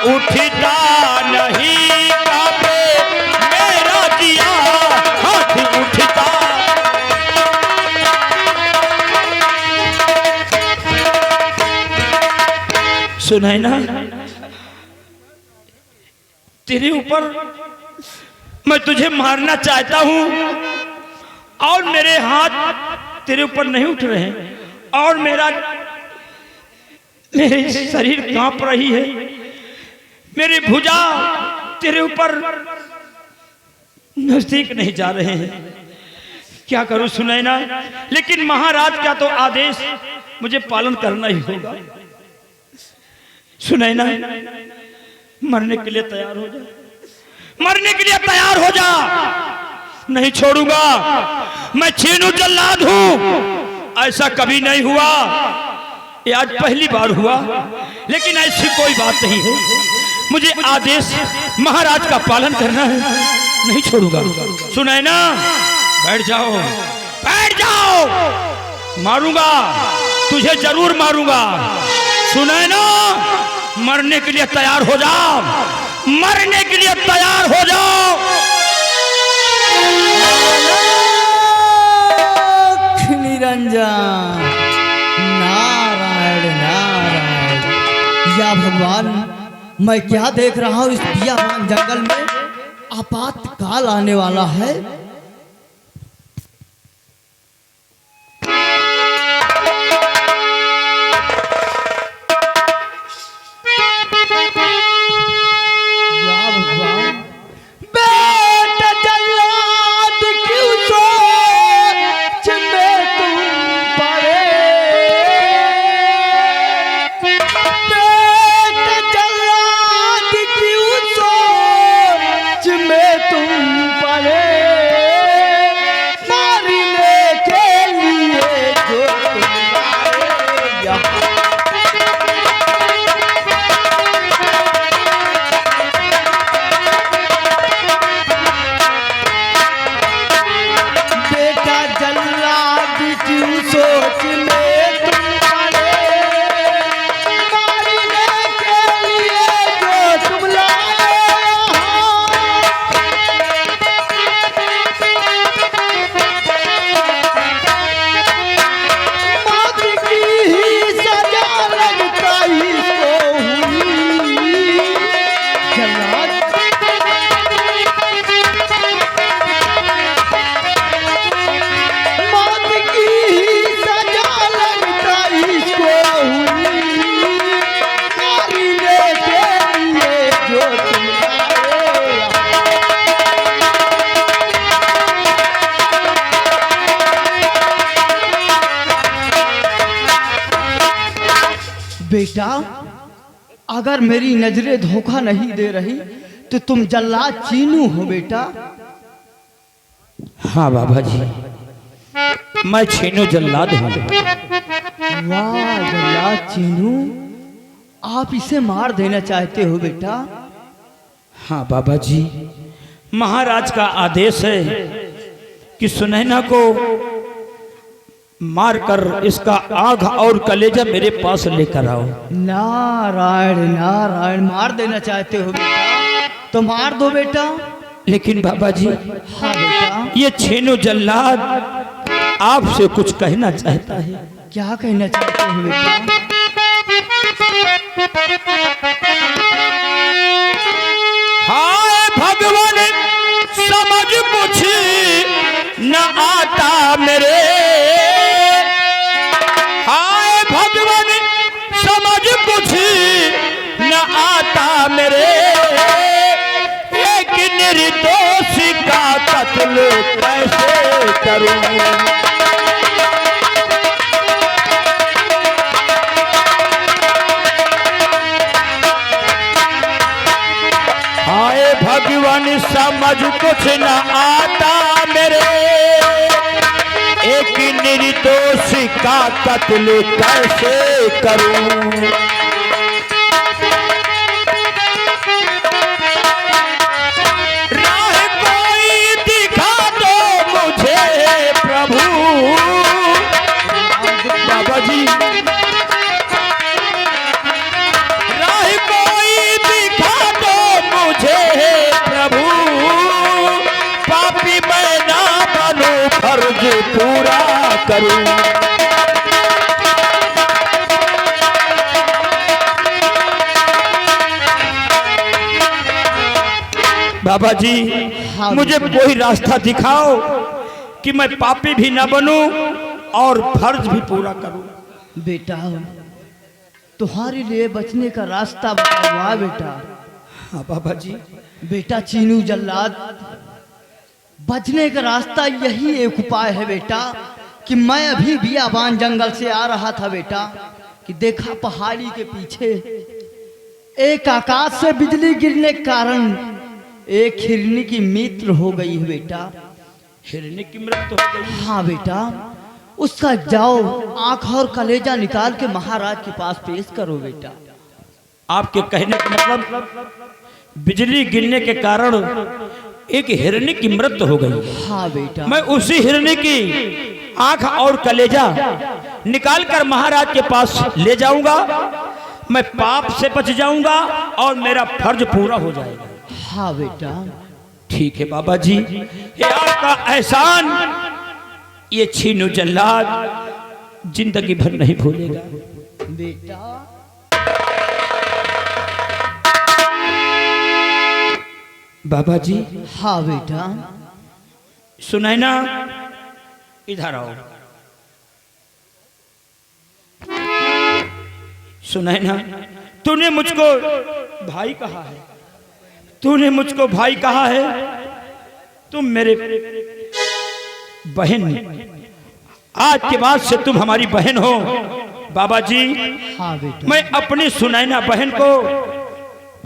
उठता नहीं काबे मेरा जिया, हाथ उठता। सुनाई ना, तेरे ऊपर मैं तुझे मारना चाहता हूं और मेरे हाथ तेरे ऊपर नहीं उठ रहे और मेरे शरीर कांप रही है, मेरी भुजा तेरे ऊपर नजदीक नहीं जा रहे हैं। क्या करूं सुनैना? लेकिन महाराज का तो आदेश मुझे पालन करना ही होगा। सुनैना, मरने के लिए तैयार हो जा, मरने के लिए तैयार हो जा। नहीं छोड़ूंगा, मैं छीनू जल्लाद हूं। ऐसा कभी नहीं हुआ, ये आज पहली बार हुआ, लेकिन ऐसी कोई बात नहीं है। मुझे आदेश महाराज का पालन करना है, नहीं छोड़ूंगा। सुनैना, बैठ जाओ, बैठ जाओ। मारूंगा तुझे, जरूर मारूंगा। सुनैना, मरने के लिए तैयार हो जाओ, मरने के लिए तैयार हो जाओ। निरंजन, नारायण नारायण। या भगवान, मैं क्या देख रहा हूँ इस बियाबान जंगल में? आपातकाल आने वाला है। या भगवान, बेटा जल्लाद क्यों सोच में तुम पड़े? तुम पड़े जल्लाद मौत की सजा लगता इसको हुई मारने के लिए जो तुम आए। बेटा अगर मेरी नजरें धोखा नहीं दे रही तो तुम जल्लाद चीनू हो बेटा। हाँ बाबा जी, मैं छीनू जल्लाद हूँ। वाह जल्लाद चीनू, आप इसे मार देना चाहते हो बेटा। हाँ बाबा जी, महाराज का आदेश है कि सुनैना को मारकर इसका आग और कलेजा मेरे पास लेकर आओ। नारायण नारायण, मार देना चाहते हो बेटा तो मार दो बेटा। लेकिन बाबा जी, हाँ बेटा, ये छीनू जल्लाद आपसे कुछ कहना चाहता है। क्या कहना चाहते हो बेटा? हाय भगवान समझ कुछ न आता मेरे, हाय भगवान समझ कुछ न आता मेरे, एक निर्दोष का कत्ल कैसे करूं। हाय भगवान समझ कुछ न आता मेरे, एक निर्दोष का कत्ल कैसे करूं। राह कोई दिखा दो मुझे प्रभु। बाबा जी, राह कोई दिखा दो मुझे प्रभु, पापी मैं ना बनूं, फर्ज पूरा करूं। बाबा जी, मुझे कोई रास्ता दिखाओ कि मैं पापी भी ना बनूं और फर्ज भी पूरा करूं। बेटा तुम्हारे लिए बचने का रास्ता बताओ बेटा। हाँ बाबा जी। बेटा चीनू जल्लाद, बचने का रास्ता यही एक उपाय है बेटा कि मैं अभी बियाबान जंगल से आ रहा था बेटा, कि देखा पहाड़ी के पीछे एक आकाश से बिजली गिरने के कारण एक हिरनी की मृत्यु हो गई है बेटा। हिरनी की मृत्यु हो गई? हाँ बेटा, उसका जाओ आंख और कलेजा निकाल के महाराज के पास पेश करो बेटा। आपके कहने का मतलब बिजली गिरने के कारण एक हिरनी की मृत्यु हो गई। हाँ बेटा। मैं उसी हिरनी की आंख और कलेजा निकाल कर महाराज के पास ले जाऊंगा, मैं पाप से बच जाऊंगा और मेरा फर्ज पूरा हो जाएगा। हाँ बेटा। ठीक है बाबा जी, ये आपका एहसान ये छीनू जल्लाद जिंदगी भर नहीं भूलेगा। बेटा बाबा जी। हाँ बेटा। सुनैना इधर आओ। सुनैना, तूने मुझको भाई कहा है, तूने मुझको भाई कहा है, तुम मेरे बहन, आज के बाद से तुम हमारी बहन हो। बाबा जी, हाँ बेटा। मैं अपनी सुनैना बहन को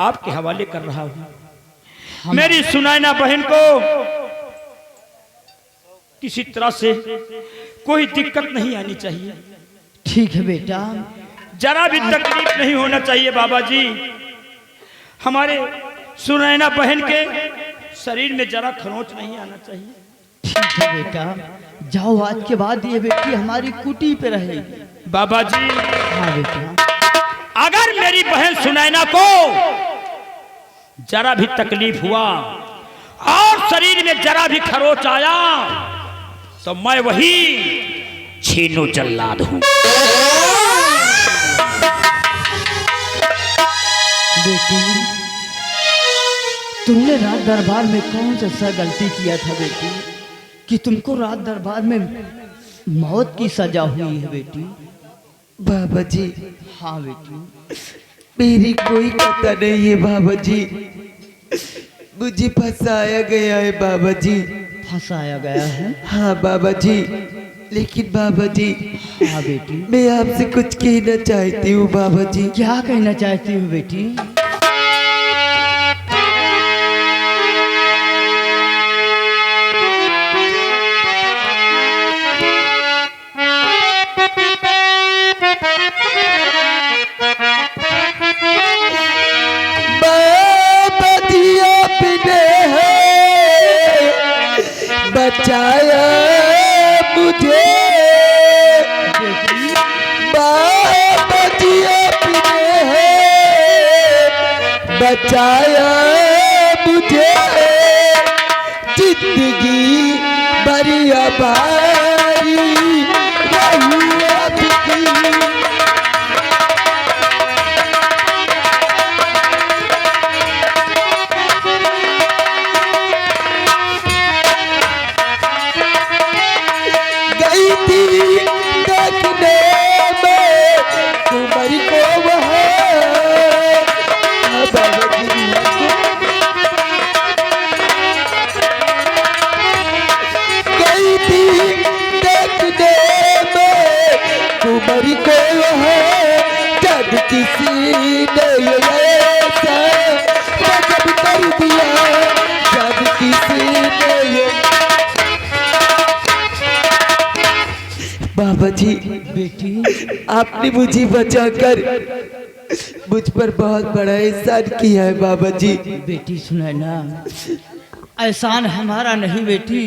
आपके हवाले कर रहा हूँ। मेरी सुनैना बहन को किसी तरह से कोई दिक्कत नहीं आनी चाहिए। ठीक है बेटा। जरा भी तकलीफ नहीं होना चाहिए बाबा जी। हमारे सुनैना बहन के शरीर में जरा खरोंच नहीं आना चाहिए। ठीक है बेटा, जाओ आज के बाद ये बेटी हमारी कुटी पे रहेगी। बाबा जी, हाँ बेटा। अगर मेरी बहन सुनैना को जरा भी तकलीफ हुआ और शरीर में जरा भी खरोच आया तो मैं वही छीनू जल्लाद हूं। बेटी तुमने रात दरबार में कौन सा गलती किया था बेटी कि तुमको रात दरबार में मौत की सजा हुई है बेटी? बाबा जी, हाँ बेटी। मेरी कोई पता नहीं है बाबा जी, मुझे फंसाया गया है बाबा जी। फंसाया गया है? हाँ बाबा जी, लेकिन बाबा जी हाँ बेटी। मैं आपसे कुछ कहना चाहती हूँ बाबा जी। क्या कहना चाहती हूँ बेटी? बाबा जी आपने बचाया मुझे, बाबा जी आपने बचाया मुझे, जिंदगी बड़ी आबारी रही आपकी। गई थी देखने में कुमारी को वहाँ, बाबा जी गई थी देखने में कुमारी को वहाँ, जब किसी ने ऐसा गजब कर दिया, जब किसी ने ये। बाबा जी बेटी आपने मुझे बचाकर मुझ पर बहुत बड़ा एहसान किया है बाबा जी। बेटी सुने ना, एहसान हमारा नहीं बेटी,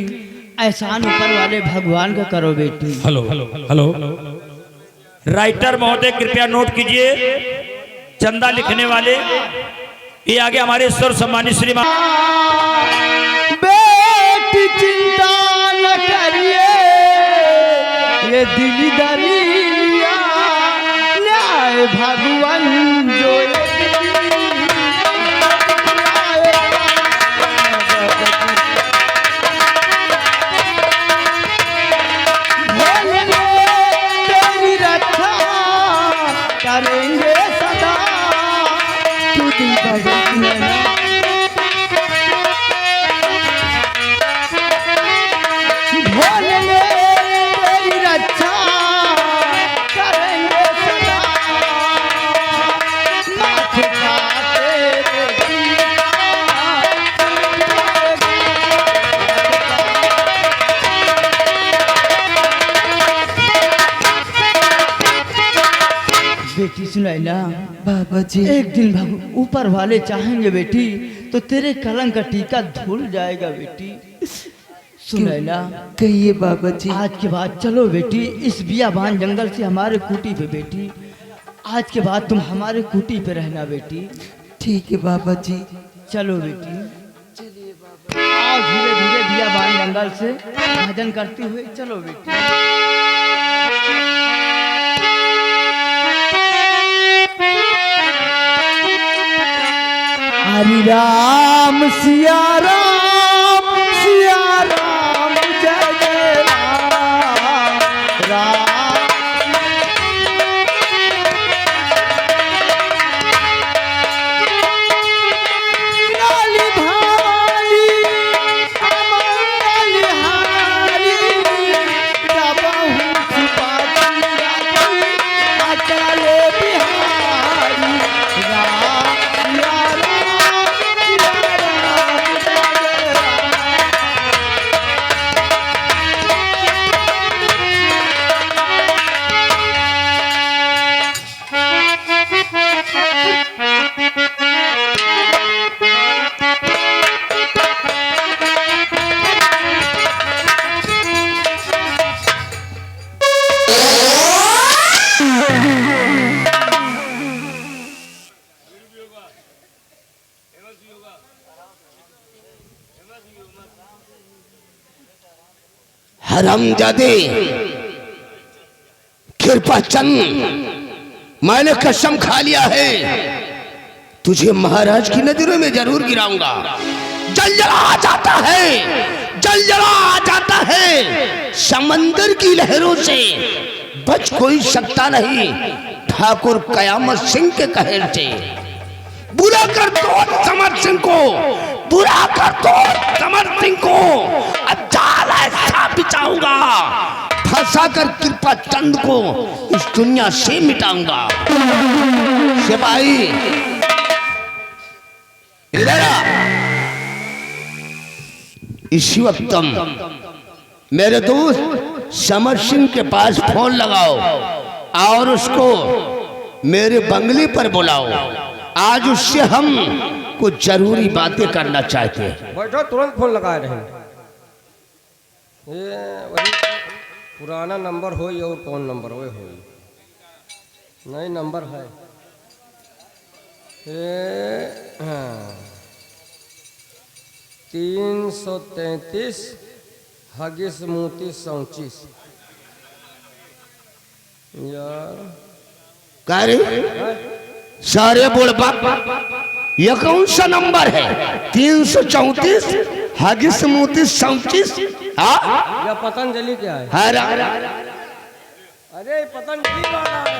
एहसान ऊपर वाले भगवान का करो बेटी। हेलो हेलो राइटर महोदय कृपया नोट कीजिए, चंदा लिखने वाले ये आगे हमारे स्वर सम्मानित श्रीमान। बेटी चिंता न करिए, ये दिली दरिया न्याय भगवान जो तेरी रक्षा करेंगे सदा, तुझी भगत में भोले तेरी रक्षा करेंगे सदा, माथे का तेरे बेटी सुनाई ना बाबा जी एक दिन ऊपर वाले चाहेंगे बेटी तो तेरे कलंक का टीका धुल जाएगा बेटी। सुनाई ना कहिए बाबा जी। आज के बाद चलो बेटी इस बियाबान जंगल से हमारे कुटी पे बेटी, आज के बाद तुम हमारे कुटी पे रहना बेटी। ठीक है बाबा जी। चलो बेटी, आओ धीरे धीरे बियाबान जंगल से भजन करते हुए चलो बेटी। हरि राम सिया राम जय जय राम राम। लाली भाली अमंगल हारी, सबहु सुपाती अचल बिहारी, राम सिया राम सिया राम जय जय राम। हरामजादे कृपा चंद, मैंने कसम खा लिया है तुझे महाराज की नजरों में जरूर गिराऊंगा। जलजला आ जाता है, जलजला आ जाता है, समंदर की लहरों से बच कोई सकता नहीं ठाकुर कयामत सिंह के कहर से। बुरा कर दो समर सिंह को, बुरा कर दो समर सिंह को, अब जाल ऐसा बिछाऊंगा, फंसा कर कृपा चंद को इस दुनिया से मिटाऊंगा। सिपाही इधर आ। इसी वक्त तुम मेरे दोस्त समर सिंह के पास फोन लगाओ और उसको मेरे बंगले पर बुलाओ। आज उससे हम कुछ जरूरी बातें करना चाहते हैं। बैठो, तुरंत फोन लगाए रहे। ये वही पुराना नंबर हो और कौन नंबर हो, नई नंबर है। हाँ 333 हगिस मोती 34 यार कह रहे सारे बोल बाप, यह कौन सा नंबर है? 334 हगिस मोती 34। या पतंजलि क्या है? अरे पतंजलि वाला है।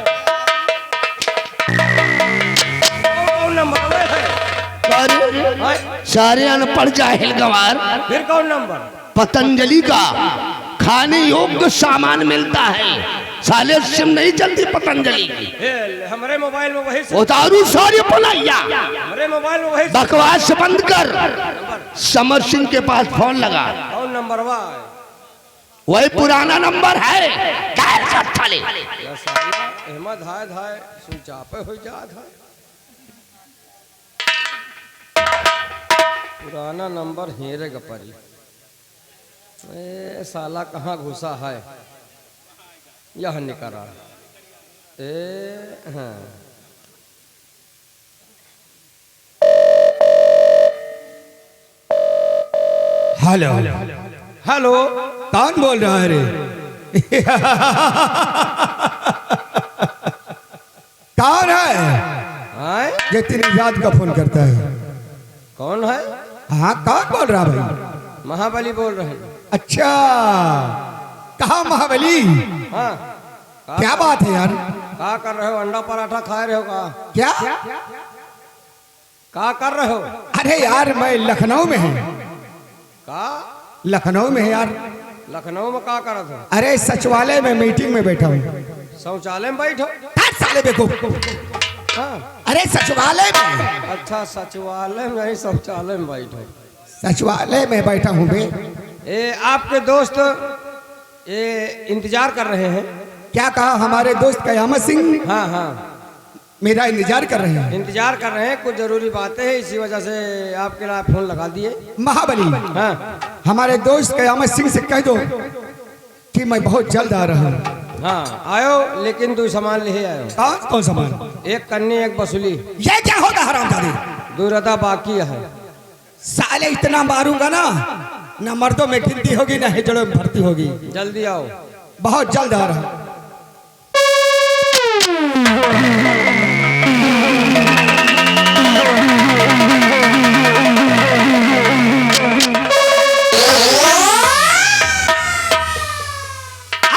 कौन नंबर है? सारे अनपढ़ जाहिल गवार। फिर कौन नंबर? पतंजलि का खाने योग्य सामान मिलता है, साले सिम नहीं चलती पतंजलि की। हमारे मोबाइल में वही उतारू सारे बुलाइया, हमारे मोबाइल में वही बकवास बंद कर। समर सिंह के पास फोन लगा। कौन नंबर हुआ? वही पुराना नंबर है। अहमद हाय धाय सुचापे हो जात है। पुराना नंबर हेरे गपरी। ए साला कहाँ घुसा है? यह निकला। हाँ हेलो हेलो, कौन बोल रहा है रे? कौन है आए? ये तेरी रात का फोन करता है? कौन है? हाँ कौन बोल रहा भाई? महाबली बोल रहे हैं। अच्छा कहा महाबली? हाँ क्या बात है यार? क्या कर रहे हो? अंडा पराठा खा रहे हो? क्या कर रहे हो? अरे यार मैं लखनऊ में हूँ। का लखनऊ में है यार। लखनऊ में क्या कर रहे थे? अरे सचिवालय में मीटिंग में बैठा हूँ। शौचालय में बैठो? साले देखो। हाँ अरे सचिवालय में। अच्छा सचिवालय में नहीं, शौचालय में बैठो। सचिवालय में बैठा हूँ बे। ये आपके दोस्त ये इंतजार कर रहे हैं। क्या कहा? हमारे दोस्त कयामत सिंह हाँ हाँ मेरा इंतजार कर रहे हैं। इंतजार कर रहे हैं, कुछ जरूरी बातें हैं, इसी वजह से आपके लिए फोन लगा दिए। महाबली हाँ हमारे दोस्त कयामत सिंह से कह दो कि मैं बहुत जल्द आ रहा हूँ। हाँ आयो, लेकिन तू सामान ले आयो। कौन सामान? एक कन्नी एक वसूली। ये क्या होगा हरामजादे? दूरता बाकी है। साले इतना मारूंगा ना मर्दों में गिनती होगी ना हिजड़ों में भर्ती होगी। जल्दी आओ। बहुत जल्द आ रहा हूं।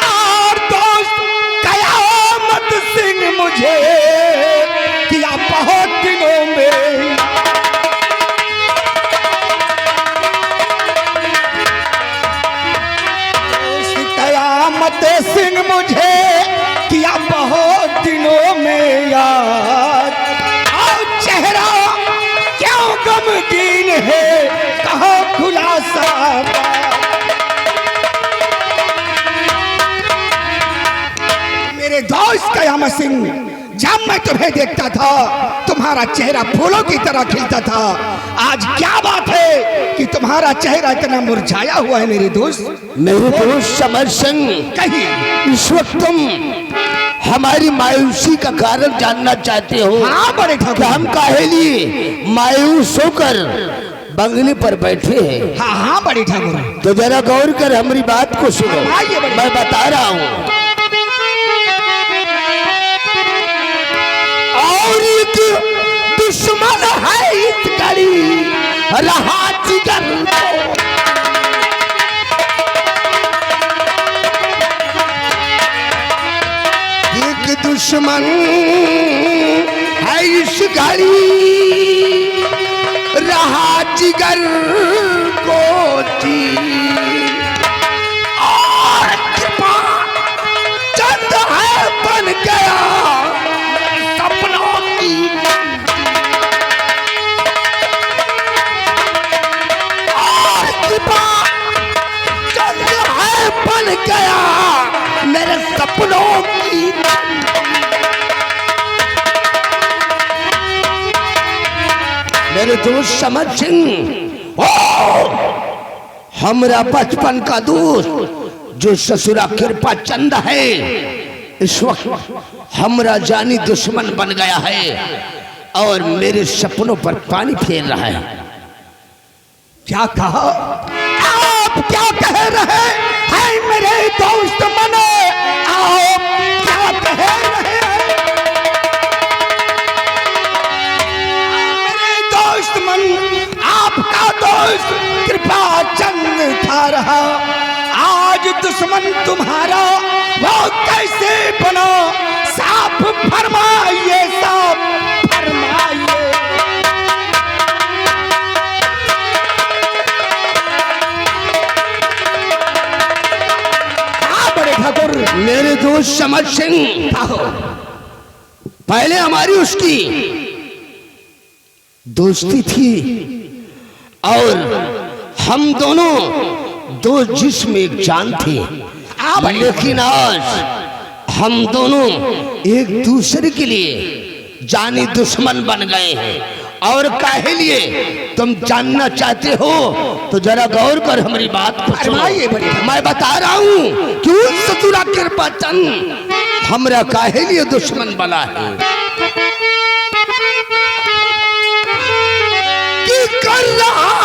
और दोस्त कयामत सिंह मुझे किया बहुत दिनों में। कयामत सिंह मुझे किया बहुत दिनों में याद। और चेहरा क्यों गमगीन है, कहो खुलासा। मेरे दोस्त कयामत सिंह, जब मैं तुम्हें देखता था तुम्हारा चेहरा फूलों की तरह खिलता था। आज क्या बात है कि तुम्हारा चेहरा इतना मुरझाया हुआ है मेरे दोस्त? मेरे दोस्त समर सिंह, कहिए। इस वक्त तुम हमारी मायूसी का कारण जानना चाहते हो? हाँ बड़े ठाकुर। हम काहे लिए मायूस होकर बंगले पर बैठे हैं? हाँ हाँ बड़े ठाकुर। तो जरा गौर कर हमारी बात को सुनो। आइए बड़े। मैं बता रहा हूँ। और एक दुश्मन गाड़ी रहा जिगर को। एक दुश्मन है इस गाड़ी रहा जिगर को तीर। और कृपा चंद है बन गया सपनों की। और कृपा चंद है बन गया मेरे सपनों की। मेरे दोस्त समझ सिंह, हमरा बचपन का दोस्त जो ससुरा कृपा चंद है, इस वक्त हमरा जानी दुश्मन बन गया है और मेरे सपनों पर पानी फेर रहा है। क्या कहा आप? क्या कह रहे हैं मेरे दोस्त मने? आप क्या कह रहे हैं मेरे दोस्त मन? आपका दोस्त कृपा चंद था रहा, आज दुश्मन तुम्हारा वो कैसे बना? साफ फरमाइए, साफ फरमाइए। बड़े ठाकुर मेरे दोस्त समझ सिंह, पहले हमारी उसकी दोस्ती थी और हम दोनों दो जिस्म एक जान थे, लेकिन आज हम दोनों एक दूसरे के लिए जानी दुश्मन बन गए हैं। और काहे लिए तुम जानना चाहते हो तो जरा गौर कर हमारी बात को सुनो। मैं बता रहा हूँ क्यों ससुरा कृपा चंद हमरा काहे लिए दुश्मन बना है। कि कर रहा